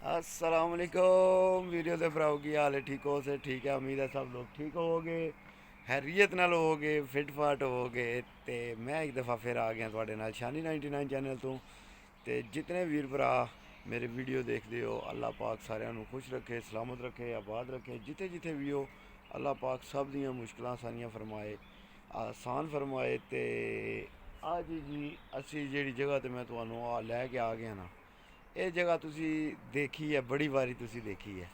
अस्सलाम वालेकुम वीडियो दे भराओ की हाल है। ठीक हो से ठीक है, उम्मीद है सब लोग ठीक होवोगे, हैरियत नाल होवोगे, फिट फाट होवोगे। ते मैं एक दफ़ा फिर आ गया थोड़े नाल शानी 99 चैनल तो। ते जितने वीर भरा मेरे वीडियो देखते हो, अल्लाह पाक सारिਆਂ ਨੂੰ खुश रखे, सलामत रखे, आबाद रखे। जिथे जिथे भी हो अल्लाह पाक सब दियां मुश्किलां सारियां फरमाए, आसान फरमाए। ते अज जी असी जिहड़ी जगह ते मैं तुहानू लैके आ गया ना, ਇਹ ਜਗ੍ਹਾ ਤੁਸੀਂ ਦੇਖੀ ਹੈ, ਬੜੀ ਵਾਰੀ ਤੁਸੀਂ ਦੇਖੀ ਹੈ।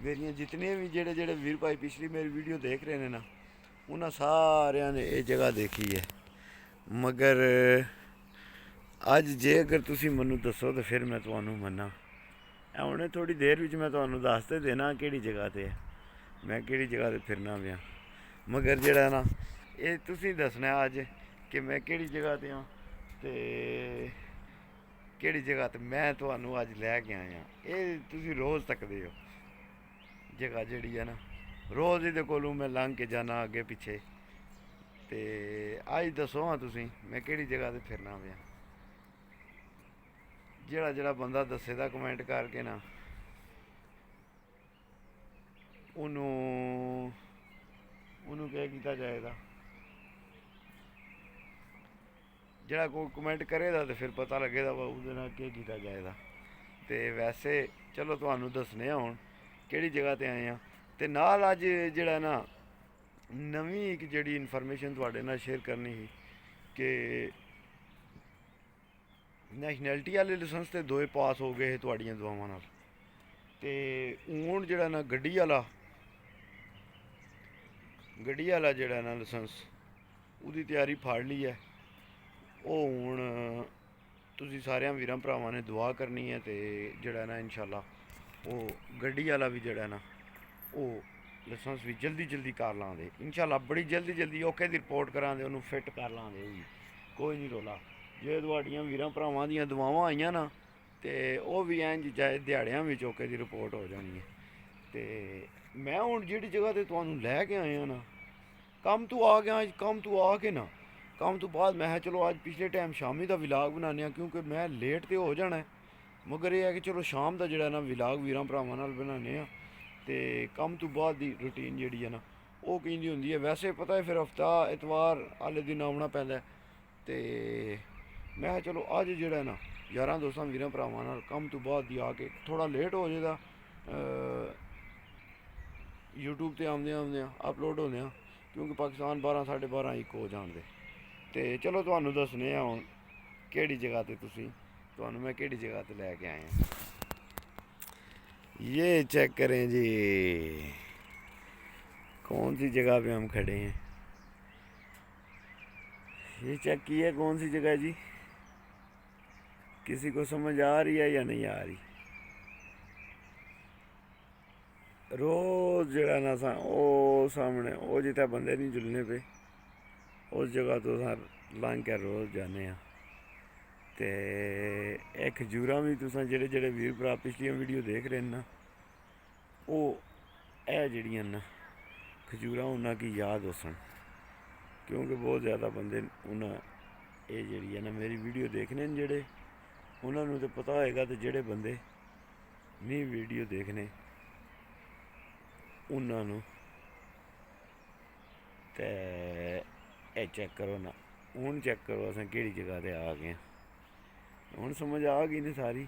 ਮੇਰੀਆਂ ਜਿਤਨੀਆਂ ਵੀ ਜਿਹੜੇ ਵੀਰ ਭਾਈ ਪਿਛਲੀ ਮੇਰੀ ਵੀਡੀਓ ਦੇਖ ਰਹੇ ਨੇ ਨਾ, ਉਹਨਾਂ ਸਾਰਿਆਂ ਨੇ ਇਹ ਜਗ੍ਹਾ ਦੇਖੀ ਹੈ। ਮਗਰ ਅੱਜ ਜੇ ਅਗਰ ਤੁਸੀਂ ਮੈਨੂੰ ਦੱਸੋ ਤਾਂ ਫਿਰ ਮੈਂ ਤੁਹਾਨੂੰ ਮੰਨਾਂ। ਹੁਣੇ ਥੋੜ੍ਹੀ ਦੇਰ ਵਿੱਚ ਮੈਂ ਤੁਹਾਨੂੰ ਦੱਸ ਤੇ ਦੇਣਾ ਕਿਹੜੀ ਜਗ੍ਹਾ 'ਤੇ ਹੈ, ਮੈਂ ਕਿਹੜੀ ਜਗ੍ਹਾ 'ਤੇ ਫਿਰਨਾ ਪਿਆ। ਮਗਰ ਜਿਹੜਾ ਨਾ ਇਹ ਤੁਸੀਂ ਦੱਸਣਾ ਅੱਜ ਕਿ ਮੈਂ ਕਿਹੜੀ ਜਗ੍ਹਾ 'ਤੇ ਹਾਂ ਅਤੇ ਕਿਹੜੀ ਜਗ੍ਹਾ 'ਤੇ ਮੈਂ ਤੁਹਾਨੂੰ ਅੱਜ ਲੈ ਕੇ ਆਇਆ। ਇਹ ਤੁਸੀਂ ਰੋਜ਼ ਤੱਕਦੇ ਹੋ ਜਗ੍ਹਾ ਜਿਹੜੀ ਹੈ ਨਾ, ਰੋਜ਼ ਇਹਦੇ ਕੋਲੋਂ ਮੈਂ ਲੰਘ ਕੇ ਜਾਣਾ ਅੱਗੇ ਪਿੱਛੇ। ਅਤੇ ਅੱਜ ਦੱਸੋ ਹਾਂ ਤੁਸੀਂ ਮੈਂ ਕਿਹੜੀ ਜਗ੍ਹਾ 'ਤੇ ਫਿਰਨਾ ਪਿਆ। ਜਿਹੜਾ ਬੰਦਾ ਦੱਸੇਦਾ ਕਮੈਂਟ ਕਰਕੇ ਨਾ, ਉਹਨੂੰ ਕੀ ਕੀਤਾ ਜਾਏਗਾ। ਜਿਹੜਾ ਕੋਈ ਕਮੈਂਟ ਕਰੇਗਾ ਤਾਂ ਫਿਰ ਪਤਾ ਲੱਗੇਗਾ ਵਾ ਉਹਦੇ ਨਾਲ ਕੀ ਕੀਤਾ ਜਾਏਗਾ। ਅਤੇ ਵੈਸੇ ਚਲੋ ਤੁਹਾਨੂੰ ਦੱਸਣੇ ਆ ਹੁਣ ਕਿਹੜੀ ਜਗ੍ਹਾ 'ਤੇ ਆਏ ਹਾਂ। ਅਤੇ ਨਾਲ ਅੱਜ ਜਿਹੜਾ ਨਾ ਨਵੀਂ ਇੱਕ ਜਿਹੜੀ ਇਨਫੋਰਮੇਸ਼ਨ ਤੁਹਾਡੇ ਨਾਲ ਸ਼ੇਅਰ ਕਰਨੀ ਸੀ ਕਿ ਨੈਸ਼ਨੈਲਿਟੀ ਵਾਲੇ ਲਾਇਸੈਂਸ ਤੇ 2 ਪਾਸ ਹੋ ਗਏ ਤੁਹਾਡੀਆਂ ਦੁਆਵਾਂ ਨਾਲ। ਅਤੇ ਹੁਣ ਜਿਹੜਾ ਨਾ ਗੱਡੀ ਵਾਲਾ ਜਿਹੜਾ ਨਾ ਲਾਇਸੈਂਸ ਉਹਦੀ ਤਿਆਰੀ ਫੜ ਲਈ ਹੈ। ਉਹ ਹੁਣ ਤੁਸੀਂ ਸਾਰਿਆਂ ਵੀਰਾਂ ਭਰਾਵਾਂ ਨੇ ਦੁਆ ਕਰਨੀ ਹੈ। ਅਤੇ ਜਿਹੜਾ ਨਾ ਇਨਸ਼ਾਅੱਲਾ ਉਹ ਗੱਡੀ ਵਾਲਾ ਵੀ ਜਿਹੜਾ ਨਾ ਉਹ ਲਾਇਸੈਂਸ ਵੀ ਜਲਦੀ ਕਰ ਲਾਂਦੇ ਇਨਸ਼ਾਅੱਲਾ। ਬੜੀ ਜਲਦੀ ਓਕੇ ਦੀ ਰਿਪੋਰਟ ਕਰਾਂਦੇ, ਉਹਨੂੰ ਫਿੱਟ ਕਰ ਲਾਂਦੇ ਵੀ, ਕੋਈ ਨਹੀਂ ਰੋਲਾ। ਜੇ ਤੁਹਾਡੀਆਂ ਵੀਰਾਂ ਭਰਾਵਾਂ ਦੀਆਂ ਦੁਆਵਾਂ ਆਈਆਂ ਨਾ ਅਤੇ ਉਹ ਵੀ ਇੰਝ ਚਾਹੇ ਦਿਹਾੜਿਆਂ ਵਿੱਚ ਓਕੇ ਦੀ ਰਿਪੋਰਟ ਹੋ ਜਾਣੀ ਹੈ। ਅਤੇ ਮੈਂ ਹੁਣ ਜਿਹੜੀ ਜਗ੍ਹਾ 'ਤੇ ਤੁਹਾਨੂੰ ਲੈ ਕੇ ਆਇਆ ਨਾ, ਕੰਮ ਤੋਂ ਆ ਗਿਆ। ਕੰਮ ਤੋਂ ਆ ਕੇ ਨਾ, ਕੰਮ ਤੋਂ ਬਾਅਦ ਮੈਂ ਕਿਹਾ ਚਲੋ ਅੱਜ ਪਿਛਲੇ ਟਾਈਮ ਸ਼ਾਮੀ ਦਾ ਵਿਲਾਗ ਬਣਾਉਂਦੇ ਹਾਂ, ਕਿਉਂਕਿ ਮੈਂ ਲੇਟ ਤਾਂ ਹੋ ਜਾਣਾ। ਮਗਰ ਇਹ ਹੈ ਕਿ ਚਲੋ ਸ਼ਾਮ ਦਾ ਜਿਹੜਾ ਨਾ ਵਿਲਾਗ ਵੀਰਾਂ ਭਰਾਵਾਂ ਨਾਲ ਬਣਾਉਂਦੇ ਹਾਂ। ਅਤੇ ਕੰਮ ਤੋਂ ਬਾਅਦ ਦੀ ਰੂਟੀਨ ਜਿਹੜੀ ਹੈ ਨਾ ਉਹ ਕਹਿੰਦੀ ਹੁੰਦੀ ਹੈ। ਵੈਸੇ ਪਤਾ ਹੈ ਫਿਰ ਹਫਤਾ ਐਤਵਾਰ ਵਾਲੇ ਦਿਨ ਆਉਣਾ ਪੈਂਦਾ। ਅਤੇ ਮੈਂ ਕਿਹਾ ਚਲੋ ਅੱਜ ਜਿਹੜਾ ਨਾ ਯਾਰਾਂ ਦੋਸਤਾਂ ਵੀਰਾਂ ਭਰਾਵਾਂ ਨਾਲ ਕੰਮ ਤੋਂ ਬਾਅਦ ਦੀ ਆ ਕੇ ਥੋੜ੍ਹਾ ਲੇਟ ਹੋ ਜਾਏਗਾ, YouTube 'ਤੇ ਆਉਂਦਿਆਂ ਅਪਲੋਡ ਹੁੰਦਿਆਂ, ਕਿਉਂਕਿ ਪਾਕਿਸਤਾਨ 12 12:30 1 ਹੋ ਜਾਣਦੇ। ਅਤੇ ਚਲੋ ਤੁਹਾਨੂੰ ਦੱਸਣੇ ਆ ਹੁਣ ਕਿਹੜੀ ਜਗ੍ਹਾ 'ਤੇ ਤੁਹਾਨੂੰ मैं ਕਿਹੜੀ जगह पे लेके आए हैं। ये चेक करें जी कौन सी जगह पे हम खड़े हैं। ये चेक किया कौन सी जगह है जी, किसी को समझ आ रही है या नहीं आ रही। रोज़ जगह ना सा ओ सामने वो जितना बंदे नहीं जुलने पे उस जगह तो लंघ के रोज़ जाने। तो यह खजूर भी तुस जेह्ड़े वीर भरा पिछलियां वीडियो देख रहे हैं ना, वो जड़ियां ना खजूर उन्होंने की याद होसन, क्योंकि बहुत ज़्यादा बंदे उन्हें ये जी है ना मेरी वीडियो देखने जेह्ड़े उन्होंने तो पता होएगा। तो जेह्ड़े बंदे नहीं वीडियो देखने उन्होंने तो ये चेक करो ना, हूँ चेक करो असें केड़ी जगह ते आ गए। हूँ समझ आ गई ना सारी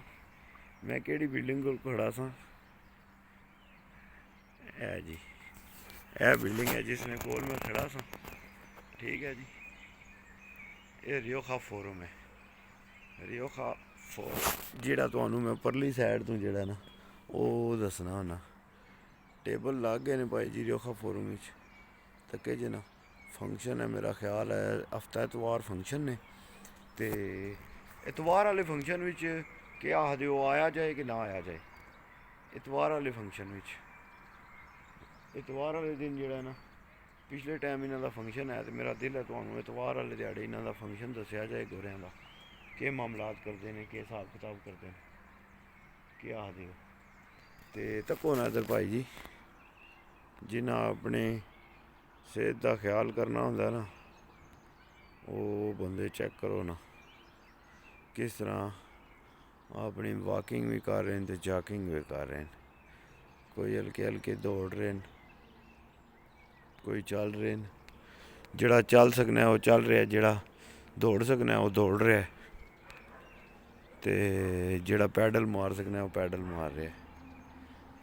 मैं केड़ी बिल्डिंग को खड़ा सा। है जी यह बिल्डिंग है जिसमें कोल मैं खड़ा सा, ठीक है जी। ये रियोखा फोरम है, रियोखा फोरम जेड़ा तुहानू मैं परली साइड तो जेड़ा ना वो दसना होना। टेबल लग गए ने भाई जी रियोखा फोरम विच, तके जे ना फंक्शन है, मेरा ख्याल है हफ्ता एतवार फंक्शन ने। तो एतवार वाले फंक्शन विच क्या आखदे हो, आया जाए कि ना आया जाए। एतवार वाले फंक्शन विच एतवार वाले दिन जेड़ा ना पिछले टाइम इन्हों का फंक्शन है, तो मेरा दिल है तुहानू एतवार वाले दिहाड़े इन्हों का फंक्शन दसिया जाए। गोरियां का के मामलात करते हैं, के हिसाब किताब करते हैं, क्या आखदे हो। तो तको ना इधर भाई जी, जिन्हें अपने सेहत का ख्याल करना होंदा ना वो बंदे चेक करो ना किस तरह अपनी वॉकिंग भी कर रहे हैं तो जॉगिंग भी कर रहे हैं। कोई हल्के हल्के दौड़ रहे हैं, कोई चल रहे हैं। जिहड़ा चल सकना वो चल रहा है, जिहड़ा दौड़ सकना वो दौड़ रहा है, तो जिहड़ा पैडल मार सकना वो पैडल मार रहा है।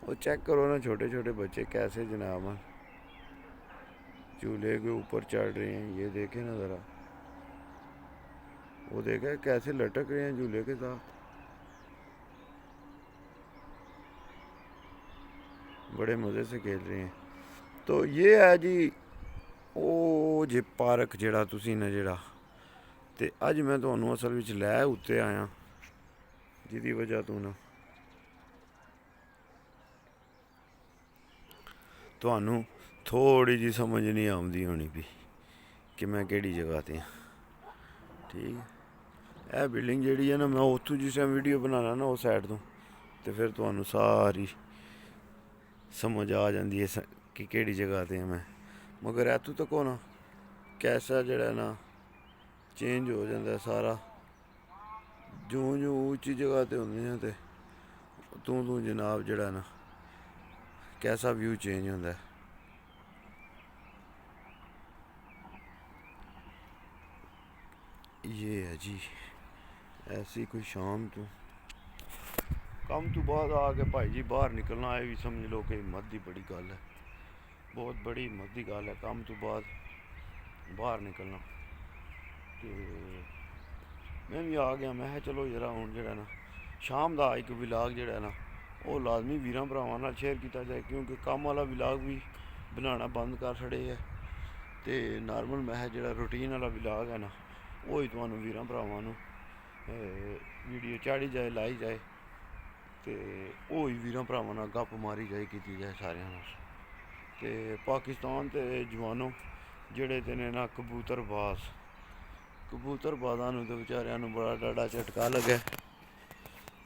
वो चेक करो ना, छोटे छोटे बच्चे कैसे जनाब झूले के ऊपर चढ़ रहे हैं। ये देखें ना ज़रा, वो देखें कैसे लटक रहे हैं झूले के साथ। बड़े मज़े से खेल रहे हैं। तो ये है जी ਉਹ ਜੇ ਪਾਰਕ ਜਿਹੜਾ ਤੁਸੀਂ ਨਾ ਜਿਹੜਾ, ਤੇ ਅੱਜ ਮੈਂ ਤੁਹਾਨੂੰ ਅਸਲ ਵਿੱਚ ਲੈ ਉੱਤੇ ਆਇਆ, ਜਿਹਦੀ ਵਜ੍ਹਾ ਤੋਂ ਨਾ ਤੁਹਾਨੂੰ ਥੋੜ੍ਹੀ ਜਿਹੀ ਸਮਝ ਨਹੀਂ ਆਉਂਦੀ ਹੋਣੀ ਵੀ ਕਿ ਮੈਂ ਕਿਹੜੀ ਜਗ੍ਹਾ 'ਤੇ ਹਾਂ। ਠੀਕ ਹੈ, ਇਹ ਬਿਲਡਿੰਗ ਜਿਹੜੀ ਹੈ ਨਾ, ਮੈਂ ਉੱਥੋਂ ਜਿਸ ਟਾਈਮ ਵੀਡੀਓ ਬਣਾਉਣਾ ਨਾ ਉਸ ਸਾਈਡ ਤੋਂ, ਤੇ ਫਿਰ ਤੁਹਾਨੂੰ ਸਾਰੀ ਸਮਝ ਆ ਜਾਂਦੀ ਹੈ ਕਿ ਕਿਹੜੀ ਜਗ੍ਹਾ 'ਤੇ ਹਾਂ ਮੈਂ। ਮਗਰ ਇੱਥੋਂ ਤੱਕ ਹੋਣਾ कैसा जड़ा ना चेंज हो जाता है सारा, जूं जूं ऊंची जगह ते होंदे हैं ते तूं तूं जनाब जड़ा ना कैसा व्यू चेंज होता है। ये है जी ऐसी कोई शाम तो कम तो बाद आके भाई जी बाहर निकलना है भी समझ लो कि हिम्मत की बड़ी गल है, बहुत बड़ी हिम्मत की गल है कम तो बाद बाहर निकलना। तो मैं भी आ गया, मैं चलो जरा हूँ जरा ना शाम का एक विलाग जड़ा ना वो लाजमी वीरां भरावां नाल शेयर किया जाए, क्योंकि कम वाला विलाग भी बनाना बंद कर छड़े है। तो नॉर्मल मैं जरा रूटीन वाला विलाग है ना वो ही तुहानूं वीरां भरावां नूं वीडियो चाढ़ी जाए, लाई जाए, तो वो ही वीरां भरावां नाल गप मारी जाए, की जाए सारियां नाल। ते पाकिस्तान ते जवानों ਜਿਹੜੇ ਤੇ ਨੇ ਨਾ कबूतरबाज़ां नूं ते बेचारियां नूं बड़ा डाडा झटका लग्या।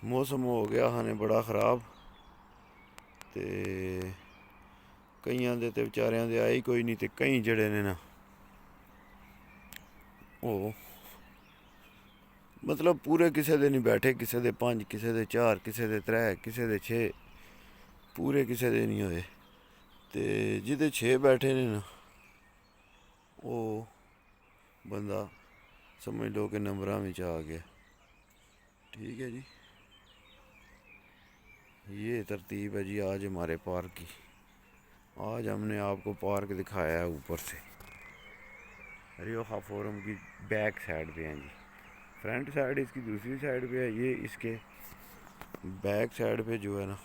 मौसम हो गया हाने बड़ा ख़राब, ते कईयां दे ते बेचारियां दे आई कोई नहीं, ते कई जड़े ने ना ओह मतलब पूरे किसे दे नहीं बैठे, किसे दे 5, किसे दे 4, किसे दे 3, किसे दे 6, पूरे किसे दे नहीं होए। ते जिहदे 6 बैठे ने ना वो बंदा समझ लो कि नंबरां में आ गया। ठीक है जी, ये तरतीब है जी आज हमारे पार्क की। आज हमने आपको पार्क दिखाया है ऊपर से, रियोहा फोरम की बैक साइड पे हैं जी। फ्रंट साइड इसकी दूसरी साइड पे है, ये इसके बैक साइड पे जो है ना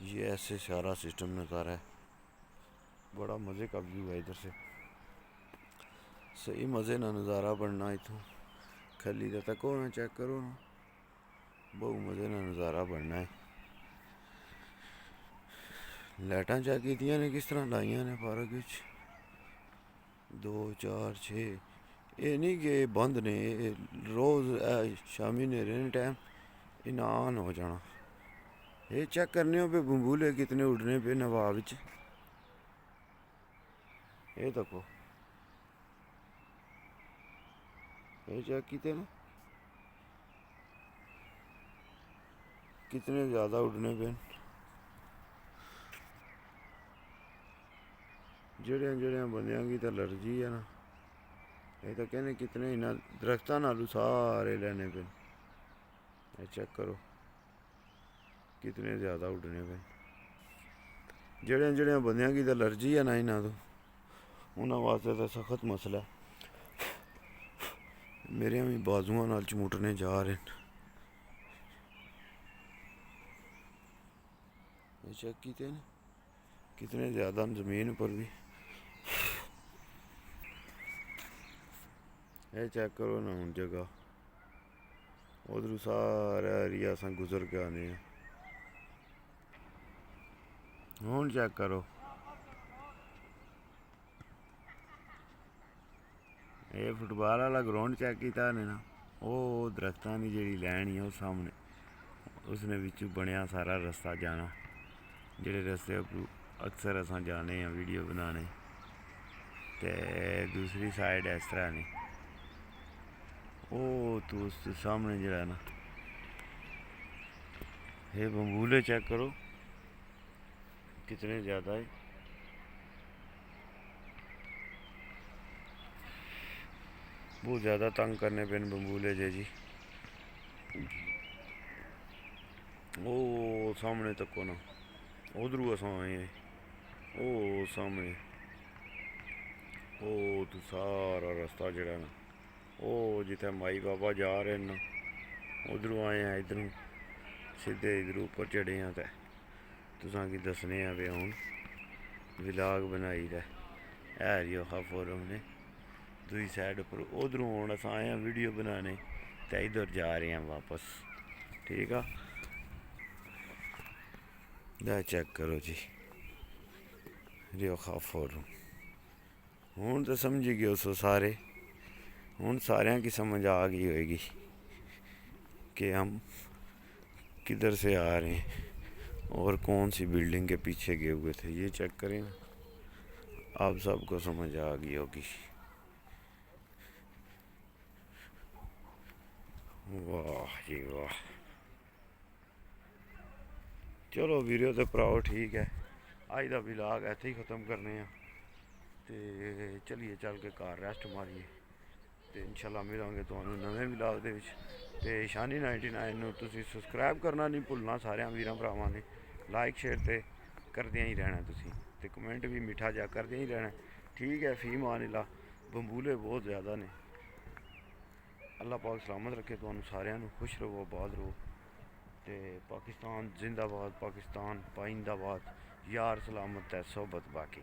ये ऐसे सारा सिस्टम नज़ारा है। बड़ा मज़े का व्यू है इधर से, सही मज़े ना नज़ारा बनना। इतों खली का तक हो ना चेक करो ना, बहुत मज़े ना नज़ारा बनना है। लाइटां चेक कीतियां ने किस तरह लाइयां ने पार्क विच, 2 4 6, ये नहीं कि बंद ने, रोज़ शामी नेरे ने टाइम इन्ना ऑन हो जाना। ये चेक करने हो पे बंबूले कितने उड़ने पे नवा विच, ये तको ये चेक किते ना कितने ज़्यादा उड़ने पे। जड़ियां जड़ियां बंदियां की तो एलर्जी है ना, ये तो कहने कितने इन्ना दरख्तां नालू सारे लेने पे। ये चेक करो कितने ज़्यादा उड़ने पे। जड़ियां जड़ियां बंदियां की तो एलर्जी है ना इन्हां तो उन्हां वास्ते तो सख्त मसला है। मेरे भी बाजुआं नाल चमुटने जा रहे हैं। ये चेक कीते ने कितने ज़्यादा ज़मीन पर भी। ये चेक करो ना हूँ जगह, उधर सारा एरिया अस गुजर के आने हूँ चेक करो। ये फुटबाल वाला ग्राउंड चेक किया ने ना, वो दरख्तां की जी लैन ही है उस सामने, उसने बिच बनया सारा रस्ता जाना, जेह्ड़े रस्ते अक्सर अस जाने हैं वीडियो बनाने। ते दूसरी साइड इस तरह नहीं, वो तो उस सामने जरा ना ये बम्बूले चेक करो कितने ज़्यादा है। बहुत ज़्यादा तंग करने पे बम्बूले जी। ओ सामने तक को ना उधरू असां आए हैं। ओ सामने ओ तो सारा रास्ता जड़ा ना ओ जिथे माई बाबा जा रहे हैं ना उधरों आए हैं। इधरों सीधे इधर उपर चढ़े हैं। तो तुसां की दसने पे हूँ विलाग बनाई दा है जी फोरम ने दूई साइड पर उधरों हूँ अस आए हैं वीडियो बनाने तो इधर जा रहे हैं वापस। ठीक है चेक करो जी रियो फोरम। हूँ तो समझी गए सो सारे। हूँ सारे की समझ आ गई होएगी कि हम किधर से आ रहे हैं और कौन सी बिल्डिंग के पीछे गए हुए थे। ये चेक करें ना आप सबको समझ आ गई होगी। वाह जी वाह। चलो वीडियो तो भराओ ठीक है अज का विलाग इत्थे ही ख़त्म करने तो चलिए चल के घर रेस्ट मारिए तो इंशाल्लाह मिलांगे तुहानू नवे विलाग दे विच। ते शानी 99 नू तुसी सबसक्राइब करना नहीं भुलना सारे वीरां भरावां ने। लाइक शेयर तो करदे ही रहना तुसी ते कमेंट भी मीठा जा करदे ही रहना। ठीक है फी मान ला बम्बूले बहुत ज़्यादा ने। अल्लाह पाक सलामत रखे तुहानू सारिਆਂ ਨੂੰ खुश रहो आबाद रहो। तो पाकिस्तान जिंदाबाद पाकिस्तान पाइंदाबाद यार सलामत है सोबत बाकी।